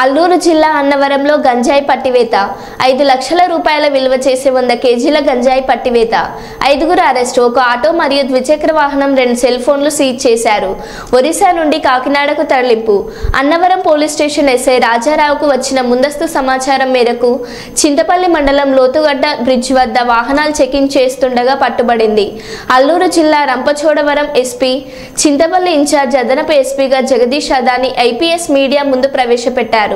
అల్లూరు జిల్లా అన్నవరంలో గంజాయి పట్టివేత 5 లక్షల రూపాయల విలువ చేసే 100 కేజీల గంజాయి పట్టివేత 5గురు అరెస్టు ఒక ఆటో మరియు ద్విచక్ర వాహనం 2 సెల్ ఫోన్లు సీజ్ చేశారు. ఒరిస్సా నుండి కాకినాడకు తరలింపు. అన్నవరం పోలీస్ స్టేషన్ ఎస్ఐ రాజారావుకు వచ్చిన ముందస్తు సమాచారం మేరకు చింతపల్లి మండలం లోతుగడ్డ బ్రిడ్జ్ వద్ద వాహనాలు చెకింగ్ చేస్తుండగా పట్టుబడింది. అల్లూరు జిల్లా రంపచోడవరం ఎస్పీ, చింతపల్లి ఇన్ఛార్జ్ అదనపు ఎస్పీగా జగదీష్ అదాని ఐపీఎస్ మీడియా ముందు ప్రవేశపెట్టారు. సో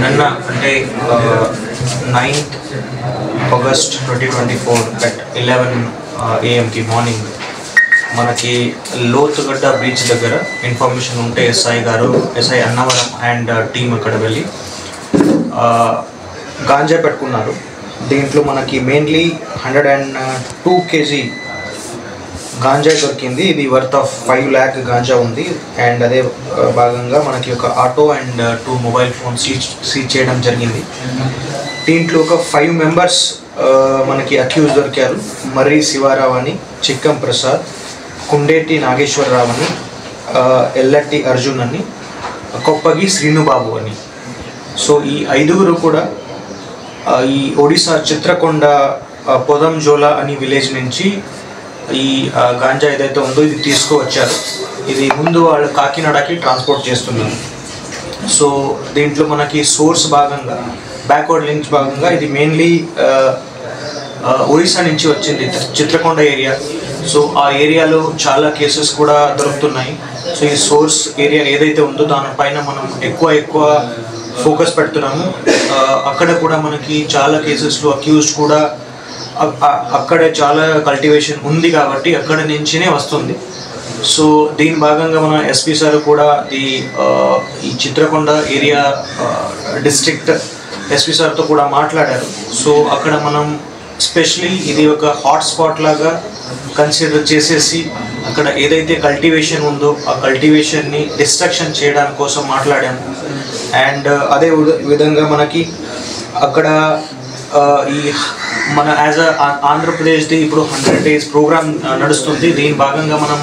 నిన్న అంటే 9th August 2024 at 11 AM morning మనకి లోతుగడ్డ బ్రిడ్జ్ దగ్గర ఇన్ఫర్మేషన్ ఉంటే ఎస్ఐ అన్నవరం అండ్ టీమ్ అక్కడ వెళ్ళి గాంజా పెట్టుకున్నారు. దీంట్లో మనకి మెయిన్లీ 102 kg గాంజా దొరికింది. ఇది వర్త్ ఆఫ్ 5 lakh గాంజా ఉంది. అండ్ అదే భాగంగా మనకి ఒక auto and 2 mobile phone seize చేయడం జరిగింది. దీంట్లో ఒక 5 members మనకి అక్యూజ్ దొరికారు. మర్రి శివారావు అని, చిక్కం ప్రసాద్, కుండేటి నాగేశ్వరరావు అని, ఎల్లట్టి అర్జున్ అని, కొప్పగి శ్రీనుబాబు అని. సో ఈ 5గురు కూడా ఈ ఒడిశా చిత్రకొండ పొదంజోలా అని విలేజ్ నుంచి ఈ గాంజా ఏదైతే ఉందో ఇది తీసుకువచ్చారు. ఇది ముందు వాళ్ళు కాకినాడకి ట్రాన్స్పోర్ట్ చేస్తున్నారు. సో దీంట్లో మనకి సోర్స్ భాగంగా, బ్యాక్వర్డ్ లింక్స్ భాగంగా ఇది మెయిన్లీ ఒడిశా నుంచి వచ్చింది, చిత్రకొండ ఏరియా. సో ఆ ఏరియాలో చాలా కేసెస్ కూడా దొరుకుతున్నాయి. సో ఈ సోర్స్ ఏరియా ఏదైతే ఉందో దానిపైన మనం ఎక్కువ ఫోకస్ పెడుతున్నాము. అక్కడ కూడా మనకి చాలా కేసెస్లో అక్యూజ్డ్ కూడా అక్కడే చాలా కల్టివేషన్ ఉంది కాబట్టి అక్కడ నుంచినే వస్తుంది. సో దీని భాగంగా మన ఎస్పీ సార్ కూడా ఈ చిత్రకొండ ఏరియా డిస్ట్రిక్ట్ ఎస్పీ సార్తో కూడా మాట్లాడారు. సో అక్కడ మనం స్పెషలీ ఇది ఒక హాట్స్పాట్ లాగా కన్సిడర్ చేసేసి అక్కడ ఏదైతే కల్టివేషన్ ఉందో ఆ కల్టివేషన్ని డిస్ట్రక్షన్ చేయడానికి కోసం మాట్లాడాము. అండ్ అదే విధంగా మనకి అక్కడ ఈ మన యాజ్ ఆంధ్రప్రదేశ్ది ఇప్పుడు 100 days ప్రోగ్రామ్ నడుస్తుంది. దీని భాగంగా మనం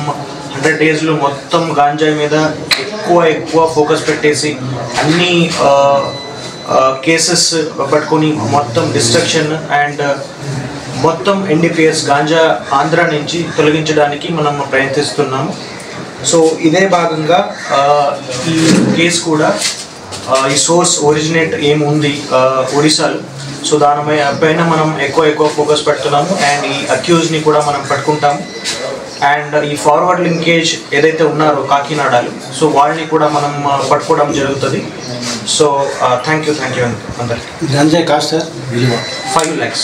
100 daysలో మొత్తం గాంజా మీద ఎక్కువ ఫోకస్ పెట్టేసి అన్ని కేసెస్ పట్టుకొని మొత్తం డిస్ట్రక్షన్ అండ్ మొత్తం ఎన్డీపీఎస్ గాంజా ఆంధ్ర నుంచి తొలగించడానికి మనం ప్రయత్నిస్తున్నాము. సో ఇదే భాగంగా ఈ కేసు కూడా ఈ సోర్స్ ఒరిజినేట్ ఏముంది ఒడిశాలో, సో దానిపైన మనం ఎక్కువ ఫోకస్ పెడుతున్నాము. అండ్ ఈ అక్యూజ్ని కూడా మనం పట్టుకుంటాము. అండ్ ఈ ఫార్వర్డ్ లింకేజ్ ఏదైతే ఉన్నారో కాకినాడలో, సో వాళ్ళని కూడా మనం పట్టుకోవడం జరుగుతుంది. సో థ్యాంక్ యూ అందరికి. 5 lakhs.